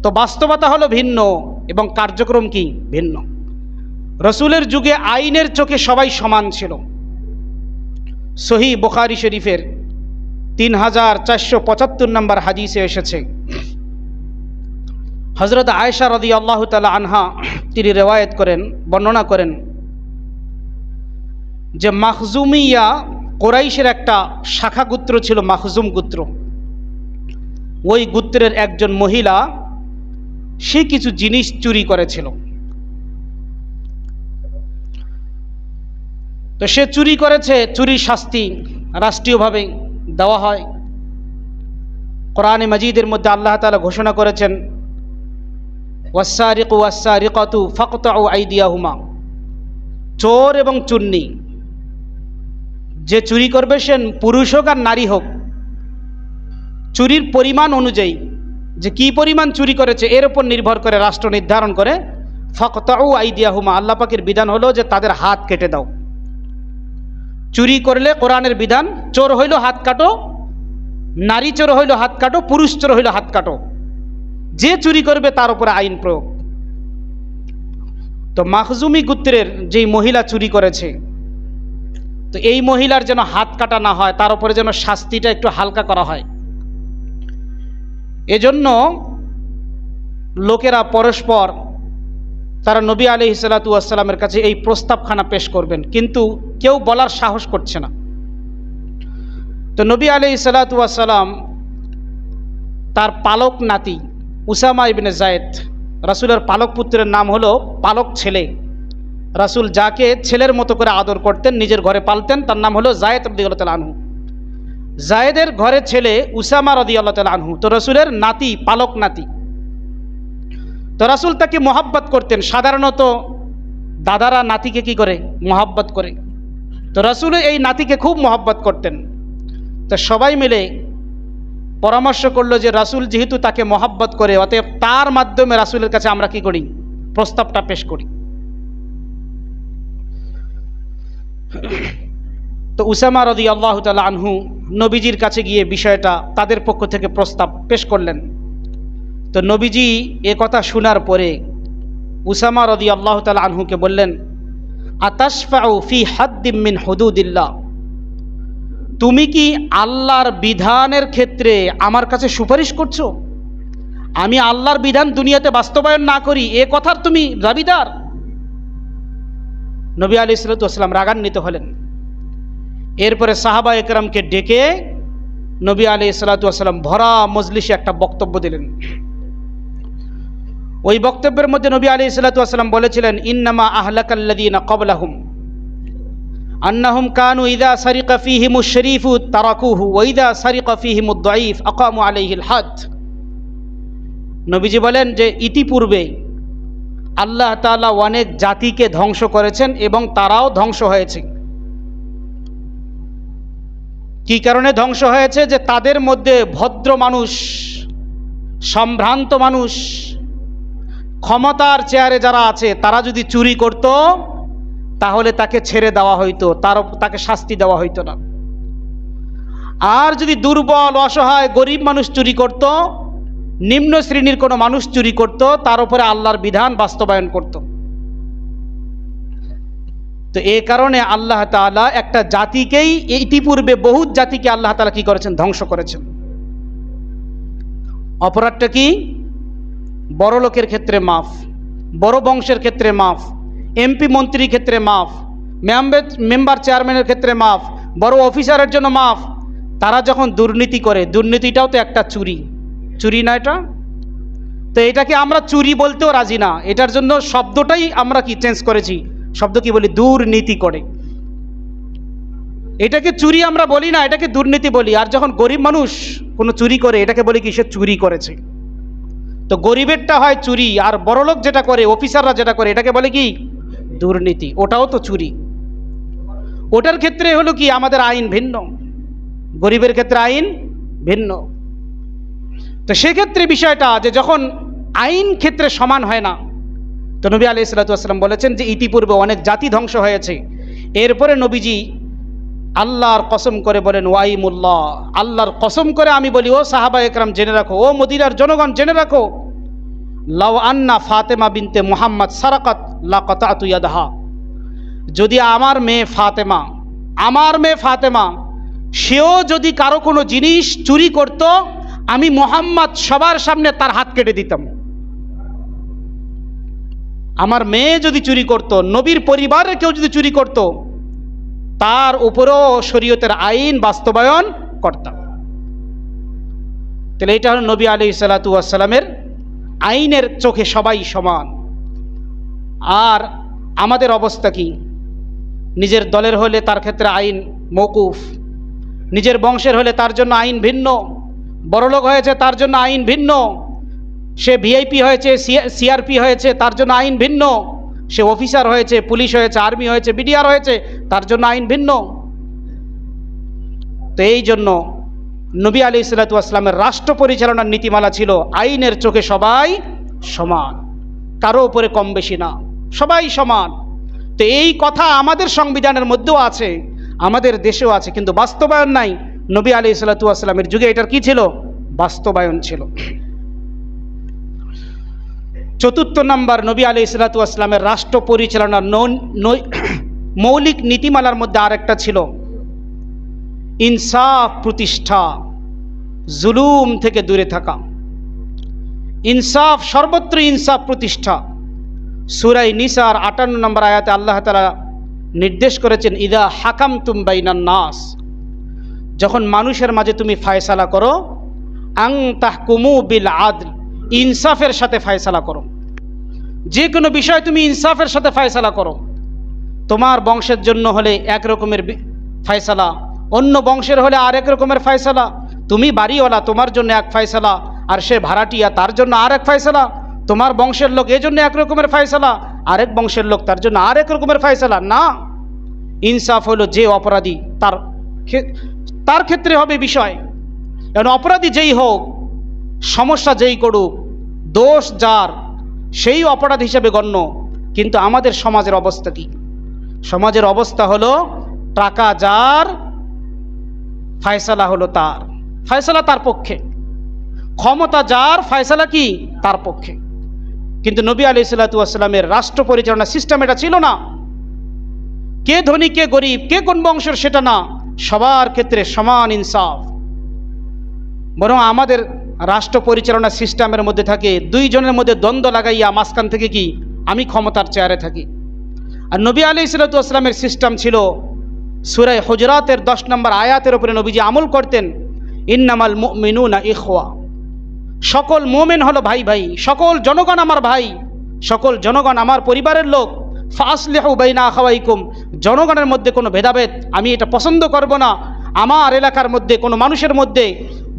S1: তো বাস্তবতা হলো ভিন্ন এবং কার্যক্রম কি ভিন্ন। রসুলের যুগে আইনের চোখে সবাই সমান ছিল। সহিহ বুখারী শরীফের 3475 নম্বর হাদিসে এসেছে, হযরত আয়েশা রাদিয়াল্লাহু তাআলা আনহা তিনি রিওয়ায়াত করেন, বর্ণনা করেন যে মাখজুমিয়া কুরাইশের একটা শাখা গোত্র ছিল, মাখজুম গোত্র। ওই গোত্রের একজন মহিলা সে কিছু জিনিস চুরি করেছিল। তো সে চুরি করেছে, চুরির শাস্তি রাষ্ট্রীয়ভাবে দেওয়া হয়। কোরআনে মাজিদের মধ্যে আল্লাহ তাআলা ঘোষণা করেছেন, ওয়াসসারিকু ওয়াসসারিকাতু ফাকতাউ আইদিয়াহুমা, চোর এবং চুন্নি যে চুরি করবে সে পুরুষ হোক আর নারী হোক, চুরির পরিমাণ অনুযায়ী যে কি পরিমাণ চুরি করেছে এর উপর নির্ভর করে রাষ্ট্র নির্ধারণ করে ফাকতাউ আইদিয়াহুমা, আল্লাহ পাকের বিধান হলো যে তাদের হাত কেটে দাও। চুরি করলে কোরআনের বিধান, চোর হইল হাত কাটো, নারী চোর হইল হাত কাটো, পুরুষ চোর হইল হাত কাটো, যে চুরি করবে তার উপরে আইন প্রয়োগ। তো মাখজুমি গোত্রের যেই মহিলা চুরি করেছে, তো এই মহিলার যেন হাত কাটা না হয়, তার উপরে যেন শাস্তিটা একটু হালকা করা হয়, এজন্য লোকেরা পরস্পর তারা নবী আলাইহিসসালাতু ওয়াসসালামের কাছে এই প্রস্তাবখানা পেশ করবেন, কিন্তু কেউ বলার সাহস করছে না। তো নবী আলাইহিসসালাতু ওয়াসসালাম তার পালক নাতি উসামা ইবনে যায়েদ, রাসূলের পালক পুত্রের নাম হলো পালক ছেলে, রাসূল যাকে ছেলের মতো করে আদর করতেন, নিজের ঘরে পালতেন, তার নাম হলো যায়েদ রাদিয়াল্লাহু তাআলা আনহু। যায়েদের ঘরে ছেলে উসামা রাদিয়াল্লাহু তাআলা আনহু, তো রাসূলের নাতি, পালক নাতি। তো তো রাসূল তাকে মহাব্বত করতেন। সাধারণত দাদারা নাতিকে কি করে? মহাব্বত করে। তো রাসূল এই নাতিকে খুব মহাব্বত করতেন। তো সবাই মিলে পরামর্শ করলো যে রাসূল যেহেতু তাকে মহাব্বত করে, অতএব তার মাধ্যমে রাসূলের কাছে আমরা কি করি? প্রস্তাবটা পেশ করি। তো উসামা রাদিয়াল্লাহু তাআলা আনহু নবীজির কাছে গিয়ে বিষয়টা তাদের পক্ষ থেকে প্রস্তাব পেশ করলেন। তো নবীজি এ কথা শোনার পরে উসামা রাদিয়াল্লাহু তাআলা আনহুকে বললেন, আতাশফাউ ফি হাদ্দিম মিন হুদুদিল্লাহ, তুমি কি আল্লাহর বিধানের ক্ষেত্রে আমার কাছে সুপারিশ করছো? আমি আল্লাহর বিধান দুনিয়াতে বাস্তবায়ন না করি, এ কথার তুমি দাবিদার? নবী আলাইহিস সালাতু ওয়াস সালাম রাগান্বিত হলেন। এরপরে সাহাবা একরামকে ডেকে নবী আলাইহিস সালাতু ওয়াস সালাম ভরা মজলিসে একটা বক্তব্য দিলেন। ওই বক্তব্যের মধ্যে নবী আলাইহিস সালাতু ওয়াস সালাম বলেছিলেন, ইন্নামা আহলাকাল্লাযীনা ক্বাবলাহুম আন্নাহুম কানু ইযা সারিকা ফীহিমুশ শরীফু তারাকুহু ওয়া ইযা সারিকা ফীহিমুদ দাঈফ আকামু আলাইহিল হাদ। নবীজি বলেন যে ইতিপূর্বে আল্লাহ তাআলা অনেক জাতিকে ধ্বংস করেছেন এবং তারাও ধ্বংস হয়েছে। কি কারণে ধ্বংস হয়েছে? যে তাদের মধ্যে ভদ্র মানুষ, সম্ভ্রান্ত মানুষ, ক্ষমতার চেয়ারে যারা আছে তারা যদি চুরি করত তাহলে তাকে ছেড়ে দেওয়া হইতো, তাকে শাস্তি দেওয়া হইতো না। আর যদি দুর্বল, অসহায়, গরিব মানুষ চুরি করত, নিম্ন শ্রেণীর কোনো মানুষ চুরি করত, তার উপরে আল্লাহর বিধান বাস্তবায়ন করত। তো এই কারণে আল্লাহ তাআলা একটা জাতিকেই, ইতিপূর্বে বহুত জাতিকে আল্লাহ তাআলা কি করেছেন? ধ্বংস করেছেন। অপরাধটা কি? বড় লোকের ক্ষেত্রে মাফ, বড় বংশের ক্ষেত্রে মাফ, এমপি মন্ত্রীর ক্ষেত্রে মাফ, মেম্বার চেয়ারম্যানের ক্ষেত্রে মাফ, বড় অফিসারের জন্য মাফ। তারা যখন দুর্নীতি করে, দুর্নীতিটাও তো একটা চুরি, চুরি না এটা? তো এটাকে আমরা চুরি বলতেও রাজি না, এটার জন্য শব্দটাই আমরা কি চেঞ্জ করেছি, শব্দ কি বলি? দুর্নীতি করে। এটাকে চুরি আমরা বলি না, এটাকে দুর্নীতি বলি। আর যখন গরিব মানুষ কোনো চুরি করে, এটাকে বলি কি? সে চুরি করেছে। তো গরিবেরটা হয় চুরি, আর বড়লোক যেটা করে, অফিসাররা যেটা করে, এটাকে বলে কি? দুর্নীতি। ওটাও তো চুরি। ওটার ক্ষেত্রে হলো কি? আমাদের আইন ভিন্ন, গরিবের ক্ষেত্রে আইন ভিন্ন। তো সেক্ষেত্রে বিষয়টা যে যখন আইন ক্ষেত্রে সমান হয় না, তো নবী আলাইহিস সালাতু ওয়াস সালাম বলেছেন যে ইতিপূর্বে অনেক জাতি ধ্বংস হয়েছে। এরপরে নবীজি আল্লাহর কসম করে বলেন, ওয়াইমুল্লাহ, আল্লাহর কসম করে আমি বলি, ও সাহাবা একরাম জেনে রাখো, ও মদিনার জনগণ জেনে রাখো, লাউ আন্না ফাতেমা বিনতে মুহাম্মদ সারাকাত লাকাতাতু ইয়াদাহা, যদি আমার মেয়ে ফাতেমা সেও যদি কারো কোনো জিনিস চুরি করত, আমি মুহাম্মদ সবার সামনে তার হাত কেটে দিতাম। আমার মেয়ে যদি চুরি করত, নবীর পরিবারের কেউ যদি চুরি করত, তার উপরেও শরীয়তের আইন বাস্তবায়ন করতাম। তাহলে এটা হলো নবী আলাইহিস সালাতু ওয়াস সালামের আইনের চোখে সবাই সমান। আর আমাদের অবস্থা কি? নিজের দলের হলে তার ক্ষেত্রে আইন মওকুফ, নিজের বংশের হলে তার জন্য আইন ভিন্ন, বড়লোক হয়েছে তার জন্য আইন ভিন্ন, সে ভিআইপি হয়েছে, সিআরপি হয়েছে, তার জন্য আইন ভিন্ন, সে অফিসার হয়েছে, পুলিশ হয়েছে, আর্মি হয়েছে, বিডিআর হয়েছে, তার জন্য আইন ভিন্ন। তো এই জন্য নবী আলাইহিস সালাতু ওয়াস সালামের রাষ্ট্র পরিচালনার নীতিমালা ছিল আইনের চোখে সবাই সমান, কারো উপরে কম বেশি না, সবাই সমান। তো এই কথা আমাদের সংবিধানের মধ্যেও আছে, আমাদের দেশেও আছে, কিন্তু বাস্তবায়ন নাই। নবী আলাইহিস সালাতু ওয়াস সালামের যুগে এটার কি ছিল? বাস্তবায়ন ছিল। চতুর্থ নাম্বার, নবী আলাইহিস সালাতু ওয়াস সালামের রাষ্ট্র পরিচালনার মৌলিক নীতিমালার মধ্যে আরেকটা ছিল ইনসাফ প্রতিষ্ঠা, জুলুম থেকে দূরে থাকা। ইনসাফ, সর্বত্র ইনসাফ প্রতিষ্ঠা। সূরা নিসার 58 নম্বর আয়াতে আল্লাহ তাআলা নির্দেশ করেছেন, ইদা হাকামতুম বাইনান নাস, যখন মানুষের মাঝে তুমি ফায়সালা করো, আং তাহকুমু বিল আদল, ইনসাফের সাথে ফায়সালা করো। যে কোনো বিষয় তুমি ইনসাফের সাথে ফায়সালা করো। তোমার বংশের জন্য হলে এক রকমের ফায়সালা, অন্য বংশের হলে আরেক রকমের ফায়সালা। তুমি বাড়িওয়ালা, তোমার জন্য এক ফায়সালা, আর সে ভাড়াটিয়া, তার জন্য আর এক ফায়সালা। তোমার বংশের লোক এই জন্য এক রকমের ফয়সালা, আরেক বংশের লোক তার জন্য আরেক রকমের ফয়সালা না। ইনসাফ হলো যে অপরাধী তার ক্ষেত্রে হবে বিষয়। কারণ অপরাধী যেই হোক, সমস্যা যেই করুক, দোষ যার, সেই অপরাধ হিসেবে গণ্য। কিন্তু আমাদের সমাজের অবস্থা কি? সমাজের অবস্থা হলো টাকা যার, ফয়সালা হলো তার, ফয়সালা তার পক্ষে। ক্ষমতা যার, ফয়সালা কি তার পক্ষে। কিন্তু নবী আলাইহিসসালাতু ওয়াসসালামের রাষ্ট্র পরিচালনা সিস্টেম এটা ছিল না। কে ধনী কে গরিব, কে কোন বংশের সেটা না, সবার ক্ষেত্রে সমান ইনসাফ। বরং আমাদের রাষ্ট্র পরিচালনা সিস্টেমের মধ্যে থাকে দুইজনের মধ্যে দ্বন্দ্ব লাগাইয়া মাঝখান থেকে কি আমি ক্ষমতার চেয়ারে থাকি। আর নবী আলাইহিসসালাতু ওয়াসসালামের সিস্টেম ছিল, সূরা হুজরাতের 10 নম্বর আয়াতের উপরে নবীজি আমল করতেন, ইন্নামাল মুমিনুনা ইখওয়া, সকল মুমিন হলো ভাই ভাই, সকল জনগণ আমার ভাই, সকল জনগণ আমার পরিবারের লোক। ফাসলিহু বাইনা আখাওয়াইকুম, জনগণের মধ্যে কোনো ভেদাভেদ আমি এটা পছন্দ করব না। আমার এলাকার মধ্যে কোনো মানুষের মধ্যে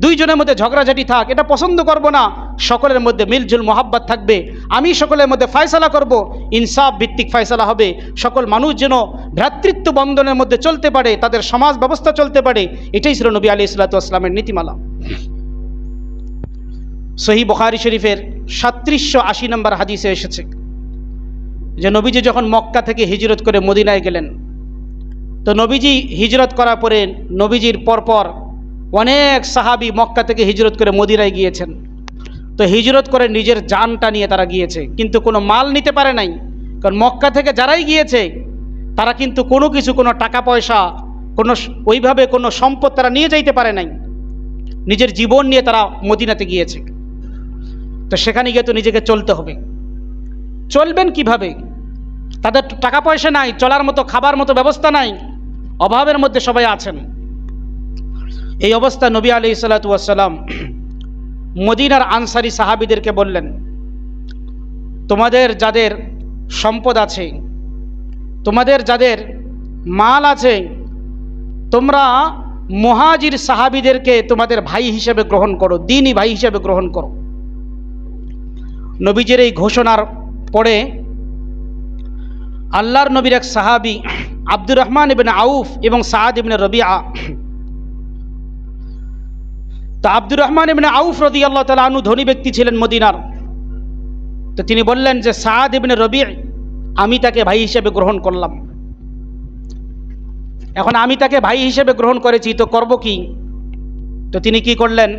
S1: দুইজনের মধ্যে ঝগড়াঝাটি থাক, এটা পছন্দ করব না। সকলের মধ্যে মিলজুল মোহাব্বত থাকবে, আমি সকলের মধ্যে ফয়সালা করব, ইনসাফ ভিত্তিক ফয়সালা হবে। সকল মানুষ যেন ভ্রাতৃত্ব বন্ধনের মধ্যে চলতে পারে, তাদের সমাজ ব্যবস্থা চলতে পারে, এটাই ছিল নবী আলাইহিসসালাতু ওয়াসসালামের নীতিমালা। সহিহ বুখারী শরীফের 3780 নম্বর হাদিসে এসেছে যে নবীজি যখন মক্কা থেকে হিজরত করে মদিনায় গেলেন, তো নবীজি হিজরত করার পরে নবীজির পরপর অনেক সাহাবী মক্কা থেকে হিজরত করে মদিনায় গিয়েছেন। তো হিজরত করে নিজের জানটা নিয়ে তারা গিয়েছে, কিন্তু কোনো মাল নিতে পারে নাই। কারণ মক্কা থেকে যারাই গিয়েছে তারা কিন্তু কোনো কিছু, কোনো টাকা পয়সা, কোনো ওইভাবে কোনো সম্পদ তারা নিয়ে যাইতে পারে নাই। নিজের জীবন নিয়ে তারা মদিনাতে গিয়েছে। তো সেখানে গিয়ে তো নিজেকে চলতে হবে। চলবেন কিভাবে? তাদের টাকা পয়সা নাই, চলার মতো খাবার মতো ব্যবস্থা নাই, অভাবের মধ্যে সবাই আছেন। এই অবস্থা নবী আলাইহিসসালাতু ওয়াসসালাম মদিনার আনসারী সাহাবীদেরকে বললেন, তোমাদের যাদের সম্পদ আছে, তোমাদের যাদের মাল আছে, তোমরা মুহাজির সাহাবীদেরকে তোমাদের ভাই হিসেবে গ্রহণ করো, দ্বীনি ভাই হিসেবে গ্রহণ করো। নবীজির এই ঘোষণার পরে আল্লাহর নবীর এক সাহাবী আব্দুর রহমান ইবনে আউফ এবং সাদ ইবনে রবিআ, তো আব্দুর রহমান ইবনে আউফ রাদিয়াল্লাহু তাআলা আনহু ধনী ব্যক্তি ছিলেন মদিনার। তো তিনি বললেন যে সাদ ইবনে রবি', আমি তাকে ভাই হিসেবে গ্রহণ করলাম। এখন আমি তাকে ভাই হিসেবে গ্রহণ করেছি, তো করব কি? তো তিনি কি করলেন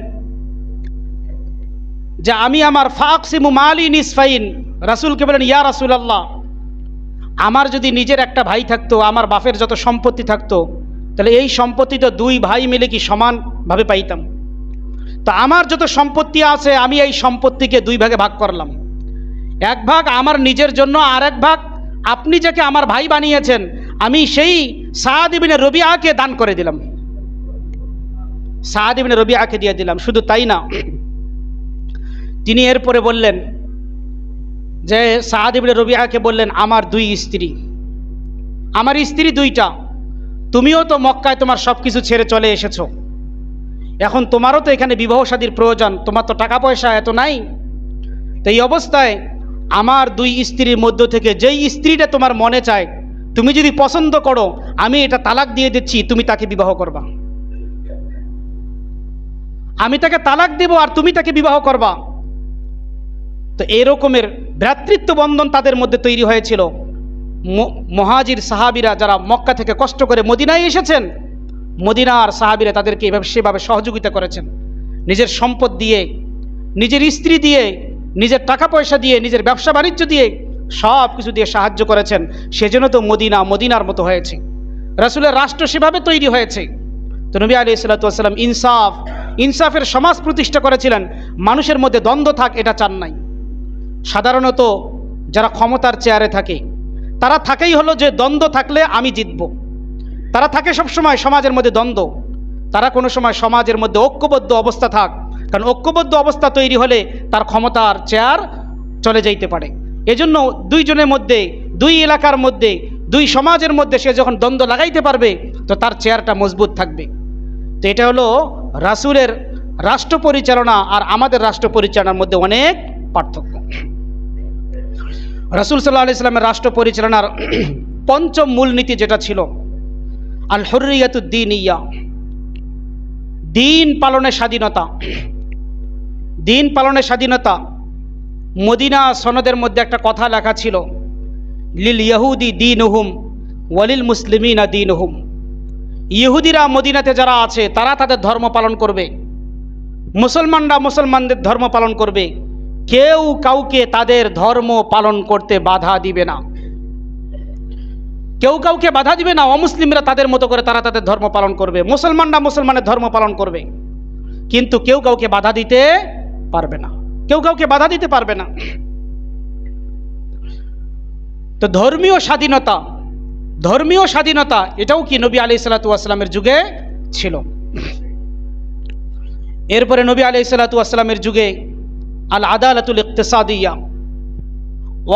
S1: যে আমি আমার ফাকসিমু মালি নিসফাইন, রাসূলকে বলেন, ইয়া রাসূলুল্লাহ, আমার যদি নিজের একটা ভাই থাকতো, আমার বাপের যত সম্পত্তি থাকতো, তাহলে এই সম্পত্তি তো দুই ভাই মিলে কি সমানভাবে পাইতাম। তো আমার যত সম্পত্তি আছে আমি এই সম্পত্তিকে দুই ভাগে ভাগ করলাম। এক ভাগ আমার নিজের জন্য, আর এক ভাগ আপনি যাকে আমার ভাই বানিয়েছেন আমি সেই সাদ ইবনে রবিআকে দান করে দিলাম, সাদ ইবনে রবিআকে দিয়ে দিলাম। শুধু তাই না, তিনি এরপরে বললেন যে সাদ ইবনে রবিআকে বললেন, আমার দুই স্ত্রী, আমার স্ত্রী দুইটা, তুমিও তো মক্কায় তোমার সব কিছু ছেড়ে চলে এসেছো, এখন তোমারও তো এখানে বিবাহ শাদীর প্রয়োজন, তোমার তো টাকা পয়সা এত নাই। তো এই অবস্থায় আমার দুই স্ত্রীর মধ্য থেকে যেই স্ত্রীটা তোমার মনে চায়, তুমি যদি পছন্দ করো, আমি এটা তালাক দিয়ে দিচ্ছি, তুমি তাকে বিবাহ করবা। আমি তাকে তালাক দেব আর তুমি তাকে বিবাহ করবা। তো এরকমের ভ্রাতৃত্ব বন্ধন তাদের মধ্যে তৈরি হয়েছিল। মুহাজির সাহাবীরা যারা মক্কা থেকে কষ্ট করে মদিনায় এসেছেন, মদিনার সাহাবীরা তাদেরকে এভাবে সেভাবে সহযোগিতা করেছেন, নিজের সম্পদ দিয়ে, নিজের স্ত্রী দিয়ে, নিজের টাকা পয়সা দিয়ে, নিজের ব্যবসা বাণিজ্য দিয়ে, সব কিছু দিয়ে সাহায্য করেছেন। সেজন্য তো মদিনা মদিনার মতো হয়েছে, রাসূলের রাষ্ট্র সেভাবে তৈরি হয়েছে। তো নবী আলাইহিসসালাতু ওয়াসসালাম ইনসাফের সমাজ প্রতিষ্ঠা করেছিলেন। মানুষের মধ্যে দ্বন্দ্ব থাক এটা চান নাই। সাধারণত যারা ক্ষমতার চেয়ারে থাকে তারা থাকেই হলো যে দ্বন্দ্ব থাকলে আমি জিতব, তারা থাকে সবসময় সমাজের মধ্যে দ্বন্দ্ব। তারা কোনো সময় সমাজের মধ্যে ঐক্যবদ্ধ অবস্থা থাক, কারণ ঐক্যবদ্ধ অবস্থা তৈরি হলে তার ক্ষমতার চেয়ার চলে যাইতে পারে। এজন্য দুইজনের মধ্যে, দুই এলাকার মধ্যে, দুই সমাজের মধ্যে সে যখন দ্বন্দ্ব লাগাইতে পারবে তো তার চেয়ারটা মজবুত থাকবে। তো এটা হলো রাসূলের রাষ্ট্র পরিচালনা আর আমাদের রাষ্ট্র পরিচালনার মধ্যে অনেক পার্থক্য। রাসূল সাল্লাল্লাহু আলাইহি সাল্লামের রাষ্ট্র পরিচালনার পঞ্চম মূলনীতি যেটা ছিল আল হুররিয়াতুদ দীনিয়া, দিন পালনের স্বাধীনতা। দিন পালনের স্বাধীনতা। মদিনা সনদের মধ্যে একটা কথা লেখা ছিল, লিল ইয়াহুদি দীনুহুম ওয়ালিল মুসলিমিনা দীনুহুম। ইহুদিরা মদিনাতে যারা আছে তারা তাদের ধর্ম পালন করবে, মুসলমানরা মুসলমানদের ধর্ম পালন করবে, কেউ কাউকে তাদের ধর্ম পালন করতে বাধা দিবে না। কেউ কাউকে বাধা দিবে না। অমুসলিমরা তাদের মতো করে তারা তাদের ধর্ম পালন করবে, মুসলমানরা মুসলমানের ধর্ম পালন করবে, কিন্তু কেউ কাউকে বাধা দিতে পারবে না। কেউ কাউকে বাধা দিতে পারবে না। তো ধর্মীয় স্বাধীনতা, ধর্মীয় স্বাধীনতা এটাও কি নবী আলাইহিসসালাতু ওয়াসসালামের যুগে ছিল। এরপরে নবী আলাইহিসসালাতু ওয়াসসালামের যুগে আল আদালাতুল ইকতিসাদিয়া,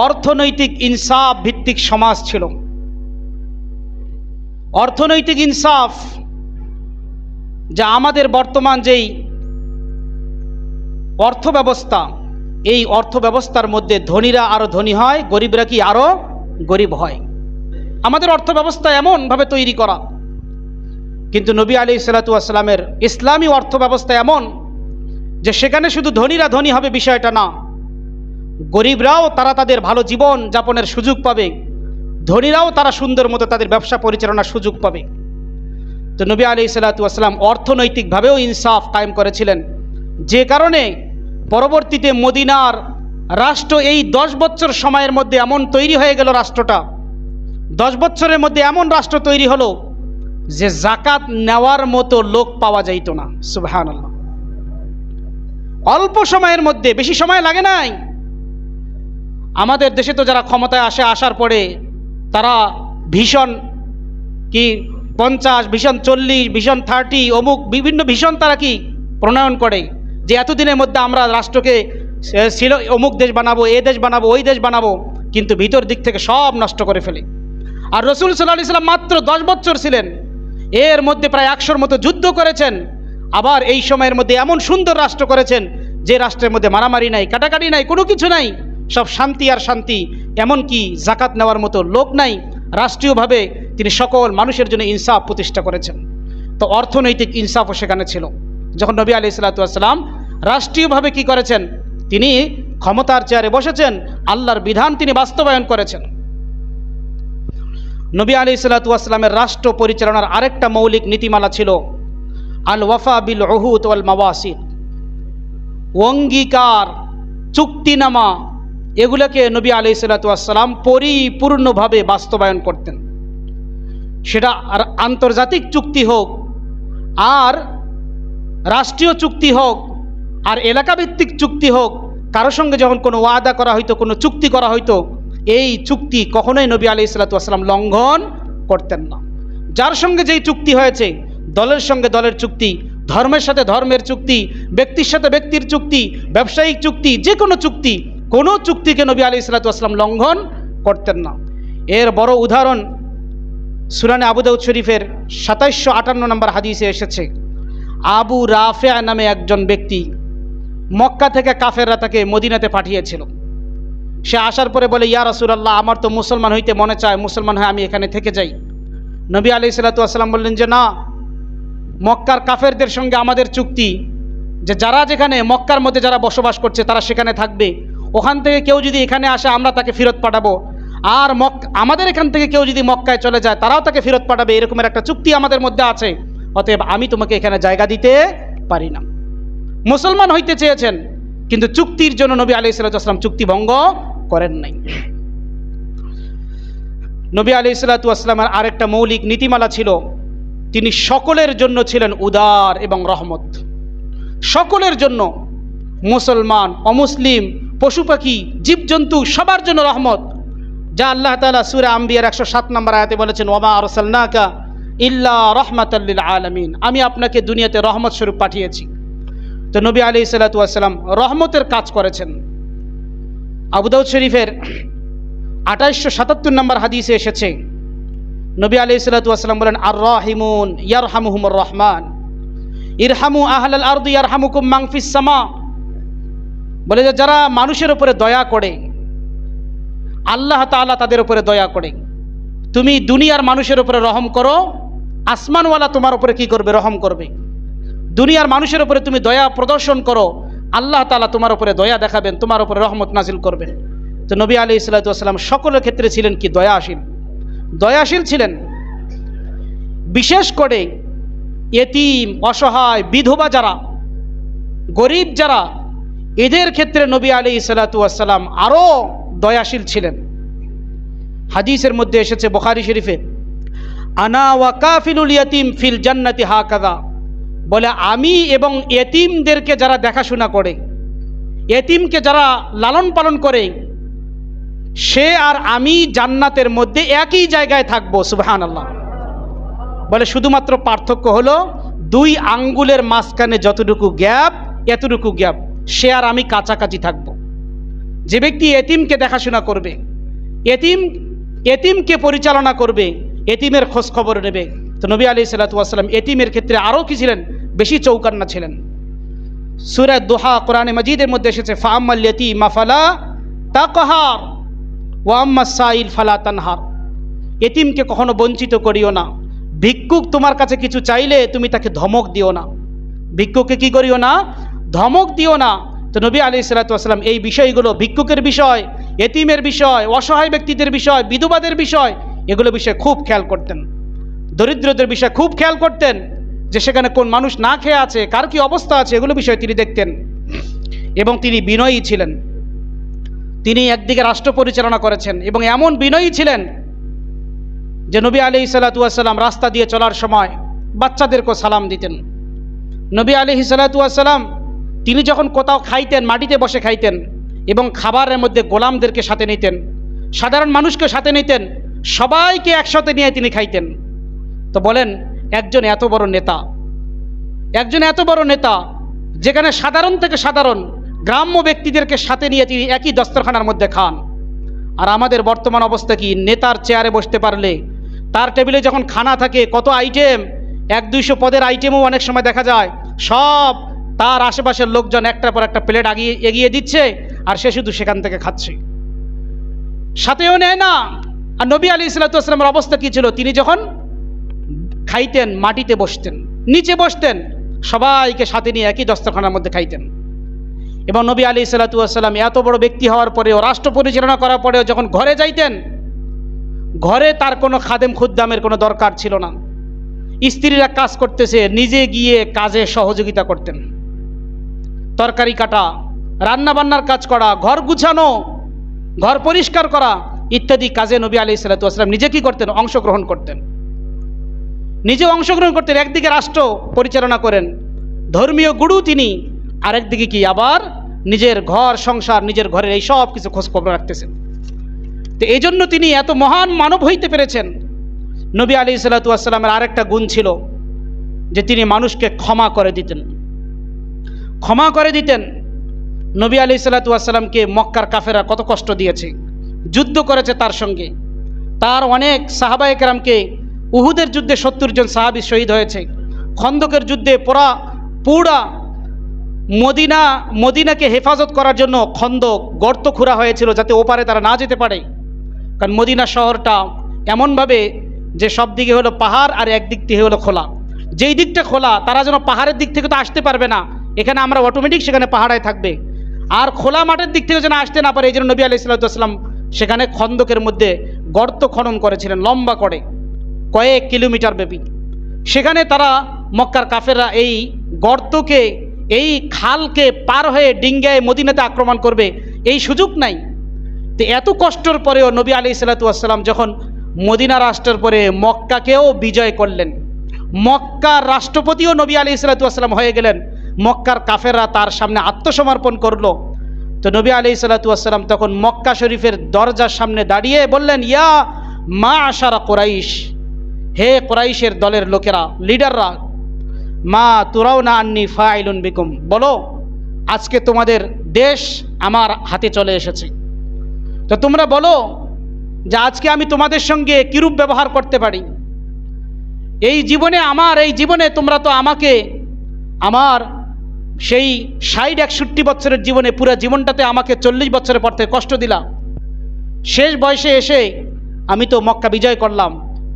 S1: অর্থনৈতিক ইনসাফ ভিত্তিক সমাজ ছিল। অর্থনৈতিক ইনসাফ, যা আমাদের বর্তমান যেই অর্থ ব্যবস্থা, এই অর্থ ব্যবস্থার মধ্যে ধনীরা আরো ধনী হয়, গরিবরা কি আরো গরিব হয়। আমাদের অর্থ ব্যবস্থা এমনভাবে তৈরি করা, কিন্তু নবী আলাইহিসসালাতু ওয়াসসালামের ইসলামী অর্থ ব্যবস্থা এমন যে সেখানে শুধু ধনীরা ধনী হবে বিষয়টা না, গরিবরাও তারা তাদের ভালো জীবন যাপনের সুযোগ পাবে, ধনীরাও তারা সুন্দর মতো তাদের ব্যবসা পরিচালনার সুযোগ পাবে। তো নবী আলাইহিসসালাতু ওয়াসসালাম অর্থনৈতিকভাবেও ইনসাফ কায়েম করেছিলেন, যে কারণে পরবর্তীতে মদিনার রাষ্ট্র এই 10 বছর সময়ের মধ্যে এমন তৈরি হয়ে গেল, রাষ্ট্রটা 10 বছরের মধ্যে এমন রাষ্ট্র তৈরি হলো যে যাকাত নেওয়ার মতো লোক পাওয়া যাইত না। সুবহানাল্লাহ। অল্প সময়ের মধ্যে, বেশি সময় লাগে নাই। আমাদের দেশে তো যারা ক্ষমতায় আসার পরে তারা ভীষণ কি 50, ভীষণ 40, ভীষণ 30, অমুক বিভিন্ন ভীষণ তারা কি প্রণয়ন করে যে এতদিনের মধ্যে আমরা রাষ্ট্রকে ছিল অমুক দেশ বানাবো, এ দেশ বানাবো, ওই দেশ বানাবো, কিন্তু ভিতর দিক থেকে সব নষ্ট করে ফেলে। আর রাসূল সাল্লাল্লাহু আলাইহি সাল্লাম মাত্র 10 বছর ছিলেন, এর মধ্যে প্রায় 100-র মতো যুদ্ধ করেছেন। আবার এই সময়ের মধ্যে এমন সুন্দর রাষ্ট্র করেছেন যে রাষ্ট্রের মধ্যে মারামারি নাই, কাটাকাটি নাই, কোনো কিছু নাই, সব শান্তি আর শান্তি। এমনকি যাকাত নেওয়ার মতো লোক নাই। রাষ্ট্রীয়ভাবে তিনি সকল মানুষের জন্য ইনসাফ প্রতিষ্ঠা করেছেন। তো অর্থনৈতিক ইনসাফও সেখানে ছিল। যখন নবী আলাইহিসসালাতু ওয়াসসালাম রাষ্ট্রীয়ভাবে কি করেছেন, তিনি ক্ষমতার চেয়ারে বসেছেন, আল্লাহর বিধান তিনি বাস্তবায়ন করেছেন। নবী আলাইহিসসালাতু ওয়াসসালামের রাষ্ট্র পরিচালনার আরেকটা মৌলিক নীতিমালা ছিল আল ওয়াফা বিল উহুদ ওয়াল মাওয়াসিক, অঙ্গীকার, চুক্তিনামা, এগুলোকে নবী আলাইহিসসালাতু ওয়াসসালাম পরিপূর্ণভাবে বাস্তবায়ন করতেন। সেটা আর আন্তর্জাতিক চুক্তি হোক, আর রাষ্ট্রীয় চুক্তি হোক, আর এলাকাভিত্তিক চুক্তি হোক, কারোর সঙ্গে যখন কোনো ওয়াদা করা হইতো, কোনো চুক্তি করা হইতো, এই চুক্তি কখনোই নবী আলাইহিসসালাতু ওয়াসসালাম লঙ্ঘন করতেন না। যার সঙ্গে যেই চুক্তি হয়েছে, দলের সঙ্গে দলের চুক্তি, ধর্মের সাথে ধর্মের চুক্তি, ব্যক্তির সাথে ব্যক্তির চুক্তি, ব্যবসায়িক চুক্তি, যে কোনো চুক্তি, কোনো চুক্তিকে নবী আলাইহিসসালাতু ওয়াসসালাম লঙ্ঘন করতেন না। এর বড় উদাহরণ সুনানে আবু দাউদ শরীফের 2758 নম্বর হাদিসে এসেছে। আবু রাফিয়া নামে একজন ব্যক্তি, মক্কা থেকে কাফেররা তাকে মদিনাতে পাঠিয়েছিল। সে আসার পরে বলে, ইয়া রাসূলুল্লাহ, আমার তো মুসলমান হইতে মনে চায়, মুসলমান হয়ে আমি এখানে থেকে যাই। নবী আলাইহিসসালাতু ওয়াসসালাম বললেন যে না, মক্কার কাফেরদের সঙ্গে আমাদের চুক্তি যে যারা যেখানে মক্কার মধ্যে যারা বসবাস করছে তারা সেখানে থাকবে, ওখান থেকে কেউ যদি এখানে আসে আমরা তাকে ফেরত পাঠাবো, আর আমাদের এখান থেকে কেউ যদি মক্কায় চলে যায় তারাও তাকে ফেরত পাঠাবে, এরকমের একটা চুক্তি আমাদের মধ্যে আছে। অতএব আমি তোমাকে এখানে জায়গা দিতে পারি না। মুসলমান হইতে চেয়েছেন, কিন্তু চুক্তির জন্য নবী আলাইহিসসালাতু ওয়াসসালাম চুক্তি ভঙ্গ করেন নাই। নবী আলাইহিসসালাতু ওয়াসসালামের আরেকটা মৌলিক নীতিমালা ছিল, তিনি সকলের জন্য ছিলেন উদার এবং রহমত। সকলের জন্য, মুসলমান, অমুসলিম, পশু পাখি, জীবজন্তু, সবার জন্য রহমত। যা আল্লাহ তাআলা সূরা আম্বিয়ার 107 নম্বর আয়াতে বলেছেন, ওয়ামা আরসালনাকা ইল্লা রাহমাতাল লিল আলামিন, আমি আপনাকে দুনিয়াতে রহমত স্বরূপ পাঠিয়েছি। তো নবী আলাইহিসসালাতু ওয়াসসালাম রহমতের কাজ করেছেন। আবু দাউদ শরীফের 2877 নম্বর হাদিসে এসেছে, নবী আলাইহিসসালাতু ওয়াসসালাম বলেন, আর রাহিমুন ইয়ারহামুহুমুর রহমান, ইরহামু আহলাল আরদি ইয়ারহামুকুম মান ফিস সামা। বলে যে যারা মানুষের উপরে দয়া করে আল্লাহ তাআলা তাদের উপরে দয়া করে। তুমি দুনিয়ার মানুষের উপরে রহম করো, আসমানওয়ালা তোমার উপরে কি করবে? রহম করবে। দুনিয়ার মানুষের উপরে তুমি দয়া প্রদর্শন করো, আল্লাহ তাআলা তোমার উপরে দয়া দেখাবেন, তোমার উপরে রহমত নাজিল করবেন। তো নবী আলাইহিস সালাতু ওয়াস সালাম সকলের ক্ষেত্রে ছিলেন কি? দয়াশীল ছিলেন। বিশেষ করে এতিম, অসহায়, বিধবা যারা, গরিব যারা, এদের ক্ষেত্রে নবী আলাইহিস সালাতু ওয়াস সালাম আরও দয়াশীল ছিলেন। হাদিসের মধ্যে এসেছে বুখারী শরীফে, আনা ওয়া কাফিলুল ইয়াতিম ফিল জান্নাতি হাকাযা, বলে আমি এবং এতিমদেরকে যারা দেখাশোনা করে, এতিমকে যারা লালন পালন করে, সে আর আমি জান্নাতের মধ্যে একই জায়গায় থাকবো। সুবহানাল্লাহ। বলে শুধুমাত্র পার্থক্য হলো 2 আঙ্গুলের মাঝখানে যতটুকু গ্যাপ, এতটুকু গ্যাপ, সে আর আমি কাছাকাছি থাকব। যে ব্যক্তি এতিমকে দেখাশোনা করবে, এতিমকে পরিচালনা করবে, এতিমের খোঁজ খবর নেবে, তো নবী আলাইহিস সালাতু ওয়াস সালাম এতিমের ক্ষেত্রে আরও কি ছিলেন? বেশি চৌকান্না ছিলেন। সূরা দোহা কোরআনে মাজিদের মধ্যে এসেছে, ফাআম্মাল ইয়াতীমা ফালা তাকহার ওয়া আম্মাস সাইল ফালা তানহার। এতিমকে কখনো বঞ্চিত করিও না। ভিক্ষুক তোমার কাছে কিছু চাইলে তুমি তাকে ধমক দিও না। ভিক্ষুককে কি করিও না? ধমক দিও না। তো নবী আলাইহিস সালাতু ওয়াস সালাম এই বিষয়গুলো, ভিক্ষুকের বিষয়, এতিমের বিষয়, অসহায় ব্যক্তিদের বিষয়, বিধবাদের বিষয়, এগুলো বিষয়ে খুব খেয়াল করতেন। দরিদ্রদের বিষয়ে খুব খেয়াল করতেন, যে সেখানে কোন মানুষ না খেয়ে আছে, কার কি অবস্থা আছে, এগুলো বিষয়ে তিনি দেখতেন। এবং তিনি বিনয়ী ছিলেন। তিনি একদিকে রাষ্ট্র পরিচালনা করেছেন এবং এমন বিনয়ী ছিলেন যে নবী আলাইহিস সালাতু ওয়াস সালাম রাস্তা দিয়ে চলার সময় বাচ্চাদেরকে সালাম দিতেন। নবী আলাইহিস সালাতু ওয়াস সালাম তিনি যখন কোথাও খাইতেন, মাটিতে বসে খাইতেন এবং খাবারের মধ্যে গোলামদেরকে সাথে নিতেন, সাধারণ মানুষকে সাথে নিতেন, সবাইকে একসাথে নিয়ে তিনি খাইতেন। তো বলেন, একজন এত বড় নেতা, যেখানে সাধারণ থেকে সাধারণ গ্রাম্য ব্যক্তিদেরকে সাথে নিয়ে তিনি একই দস্তরখানার মধ্যে খান। আর আমাদের বর্তমান অবস্থা কি? নেতার চেয়ারে বসতে পারলে তার টেবিলে যখন খানা থাকে, কত আইটেম, 100-200 পদের আইটেমও অনেক সময় দেখা যায়, সব তার আশেপাশের লোকজন একটার পর একটা প্লেট এগিয়ে দিচ্ছে, আর সে শুধু সেখান থেকে খাচ্ছে, সাথেও নেয় না। আর নবী আলাইহিস সালাতু ওয়াস সালামের অবস্থা কি ছিল? তিনি যখন খাইতেন মাটিতে বসতেন, নিচে বসতেন, সবাইকে সাথে নিয়ে একই দস্তরখানার মধ্যে খাইতেন। এবং নবী আলাইহিস সালাতু ওয়াস সালাম এত বড় ব্যক্তি হওয়ার পরেও, রাষ্ট্র পরিচালনা করার পরেও যখন ঘরে যাইতেন, ঘরে তার কোনো খাদেম খুদ্দামের কোনো দরকার ছিল না। স্ত্রীরা কাজ করতেছে, নিজে গিয়ে কাজে সহযোগিতা করতেন। তরকারি কাটা, রান্না বান্নার কাজ করা, ঘর গুছানো, ঘর পরিষ্কার করা ইত্যাদি কাজে নবী আলাইহিস সালাতু ওয়াস সালাম নিজে কি করতেন? অংশগ্রহণ করতেন। একদিকে রাষ্ট্র পরিচালনা করেন, ধর্মীয় গুরু তিনি, আরেকদিকে কি আবার নিজের ঘর সংসার, নিজের ঘরের এই সব কিছু খোঁজ খবর রাখতেছেন। তো এই জন্য তিনি এত মহান মানব হইতে পেরেছেন। নবী আলাইহিস সালাতু ওয়াস সালামের আরেকটা গুণ ছিল যে তিনি মানুষকে ক্ষমা করে দিতেন। নবী আলাইহিস সালাতু ওয়াস সালামকে মক্কার কাফেররা কত কষ্ট দিয়েছে, যুদ্ধ করেছে তার সঙ্গে। তার অনেক সাহাবায়ে কেরামকে, উহুদের যুদ্ধে 70 জন সাহাবী শহীদ হয়েছে। খন্দকের যুদ্ধে পুরা মদিনাকে হেফাজত করার জন্য খন্দক, গর্ত খুঁড়া হয়েছিল যাতে ওপারে তারা না যেতে পারে। কারণ মদিনা শহরটা এমনভাবে যে সব দিকে হলো পাহাড় আর একদিক থেকে হলো খোলা। যেই দিকটা খোলা তারা যেন পাহাড়ের দিক থেকে তো আসতে পারবে না, এখানে আমরা অটোমেটিক সেখানে পাহাড়ায় থাকবে, আর খোলা মাঠের দিক থেকে যেন আসতে না পারে, এই জন্য নবী আলাইহিস সালাতু ওয়াস সালাম সেখানে খন্দকের মধ্যে গর্ত খনন করেছিলেন, লম্বা করে কয়েক কিলোমিটার ব্যাপী। সেখানে তারা মক্কার কাফেররা এই গর্তকে, এই খালকে পার হয়ে ডিঙ্গায় মদিনাতে আক্রমণ করবে, এই সুযোগ নাই। তো এত কষ্টের পরেও নবী আলাইহিস সালাতু ওয়াস সালাম যখন মদিনা রাষ্ট্রের পরে মক্কাকেও বিজয় করলেন, মক্কার রাষ্ট্রপতিও নবী আলাইহিস সালাতু ওয়াস সালাম হয়ে গেলেন, মক্কার কাফেররা তার সামনে আত্মসমর্পণ করলো। তো নবী আলাইহিস সালাতু ওয়াস সালাম তখন মক্কা শরীফের দরজার সামনে দাঁড়িয়ে বললেন, ইয়া মাআশারা কুরাইশ, হে কুরাইশের দলের লোকেরা, লিডাররা, মা তুরাউনা আন্নী ফাইলুন বিকুম, বলো আজকে তোমাদের দেশ আমার হাতে চলে এসেছে, তো তোমরা বলো যে আজকে আমি তোমাদের সঙ্গে কিরূপ ব্যবহার করতে পারি। এই জীবনে তোমরা তো আমাকে আমার সেই 60-61 বছরের জীবনে, পুরো জীবনটাতে আমাকে 40 বছরের পর থেকে কষ্ট দিলা। শেষ বয়সে এসে আমি তো মক্কা বিজয় করলাম,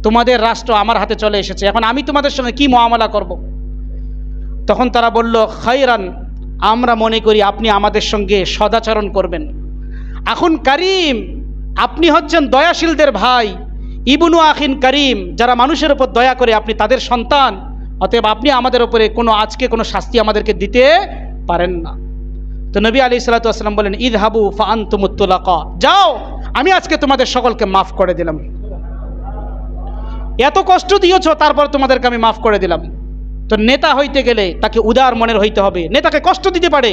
S1: তোমাদের রাষ্ট্র আমার হাতে চলে এসেছে, এখন আমি তোমাদের সঙ্গে কি মুআমালা করব। তখন তারা বলল, খায়রান, আমরা মনে করি আপনি আমাদের সঙ্গে সদাচরণ করবেন। এখন করিম, আপনি হচ্ছেন দয়াশীলদের ভাই, ইবনু আখিন করিম, যারা মানুষের উপর দয়া করে, আপনি তাদের সন্তান, অতএব আপনি আমাদের উপরে আজকে কোনো শাস্তি আমাদেরকে দিতে পারেন না। তো নবী আলাইহিস সালাম বলেন, ইযহাবু ফাআনতুমুত তুলাকা, যাও, আমি আজকে তোমাদের সকলকে মাফ করে দিলাম। এত কষ্ট দিয়েছ, তারপর তোমাদেরকে আমি মাফ করে দিলাম। তো নেতা হইতে গেলে তাকে উদার মনের হইতে হবে। নেতাকে কষ্ট দিতে পারে,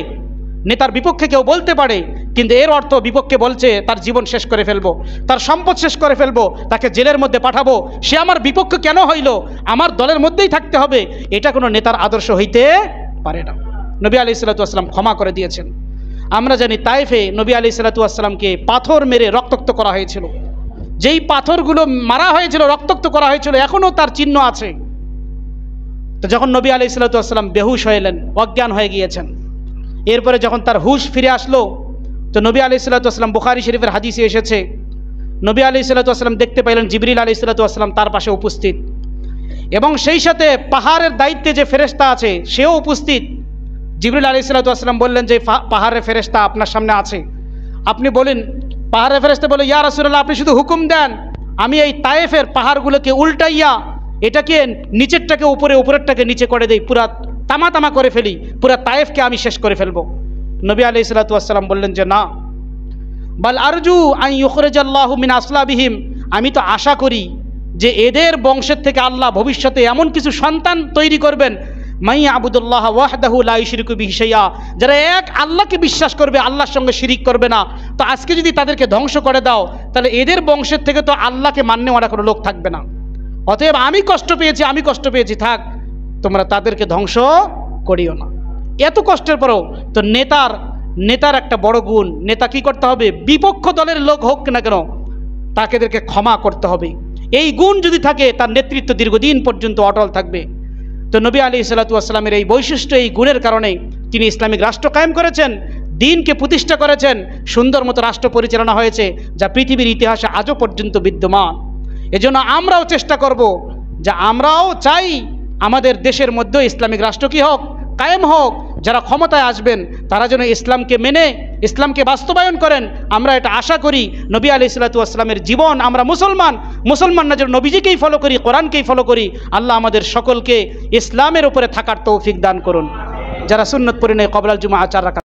S1: নেতার বিপক্ষে কেউ বলতে পারে, কিন্তু এর অর্থ বিপক্ষে বলছে তার জীবন শেষ করে ফেলবো, তার সম্পদ শেষ করে ফেলবো, তাকে জেলের মধ্যে পাঠাবো, সে আমার বিপক্ষে কেন হইল, আমার দলের মধ্যেই থাকতে হবে, এটা কোনো নেতার আদর্শ হইতে পারে না। নবী আলাইহিস সালাম ক্ষমা করে দিয়েছেন। আমরা জানি তায়েফে নবী আলাইহিস সালামকে পাথর মেরে রক্তাক্ত করা হয়েছিল। যেই পাথরগুলো মারা হয়েছিল, রক্তাক্ত করা হয়েছিল, এখনও তার চিহ্ন আছে। তো যখন নবী আলাইহিস সালাম বেহুশ হয়ে অজ্ঞান হয়ে গিয়েছেন, এরপরে যখন তার হুশ ফিরে আসলো, তো নবী আলাইহিস সালাম, বুখারী শরীফের হাদিসে এসেছে, নবী আলাইহিস সালাম দেখতে পাইলেন জিবরিল আলাইহিস সালাম তার পাশে উপস্থিত, এবং সেই সাথে পাহাড়ের দায়িত্বে যে ফেরেশতা আছে সেও উপস্থিত। জিবরিল আলাইহিস সালাম বললেন যে পাহাড়ের ফেরেশতা আপনার সামনে আছে, আপনি বলেন। পাহাড়ের ফেরেশতা বলে, ইয়া রাসূলুল্লাহ, আপনি শুধু হুকুম দেন, আমি এই তায়েফের পাহাড়গুলোকে উল্টাইয়া এটাকে নিচেরটাকে উপরে, উপরেরটাকে নিচে করে দেই, পুরা তামা তামা করে ফেলি, পুরা তায়েফকে আমি শেষ করে ফেলবো। নবী আলাইহিস সালাম বললেন যে না, বাল আরজু আন ইউখরিজাল্লাহু মিন আসলাবিহিম, আমি তো আশা করি যে এদের বংশের থেকে আল্লাহ ভবিষ্যতে এমন কিছু সন্তান তৈরি করবেন, মাই আবুদুল্লাহ ওয়াহদাহু লা ইউশরিকু বিহি শাইআ, যারা এক আল্লাহকে বিশ্বাস করবে, আল্লাহর সঙ্গে শিরিক করবে না। তো আজকে যদি তাদেরকে ধ্বংস করে দাও, তাহলে এদের বংশের থেকে তো আল্লাহকে মাননেওয়ালা কোনো লোক থাকবে না। অতএব আমি কষ্ট পেয়েছি, থাক, তোমরা তাদেরকে ধ্বংস করিও না। এত কষ্টের পরেও তো নেতার একটা বড় গুণ, নেতা কি করতে হবে, বিপক্ষ দলের লোক হোক না কেন তাদেরকে ক্ষমা করতে হবে। এই গুণ যদি থাকে, তার নেতৃত্ব দীর্ঘদিন পর্যন্ত অটল থাকবে। তো নবী আলাইহিস সালামের এই বৈশিষ্ট্য, এই গুণের কারণে তিনি ইসলামিক রাষ্ট্র কায়েম করেছেন, দিনকে প্রতিষ্ঠা করেছেন, সুন্দর মতো রাষ্ট্র পরিচালনা হয়েছে, যা পৃথিবীর ইতিহাসে আজও পর্যন্ত বিদ্যমান। এজন্য আমরাও চেষ্টা করব যে আমরাও চাই আমাদের দেশের মধ্যে ইসলামিক রাষ্ট্র কি হোক, কায়েম হোক। যারা ক্ষমতায় আসবেন তারা যেন ইসলামকে মেনে ইসলামকে বাস্তবায়ন করেন, আমরা এটা আশা করি। নবী আলাইহিস সালামের জীবন, আমরা মুসলমানরা যেন নবীজিকেই ফলো করি, কোরআনকেই ফলো করি। আল্লাহ আমাদের সকলকে ইসলামের উপরে থাকার তৌফিক দান করুন। যারা সুন্নত পড়ে নেই, ক্বাবলাল জুমআ 4 রাকাত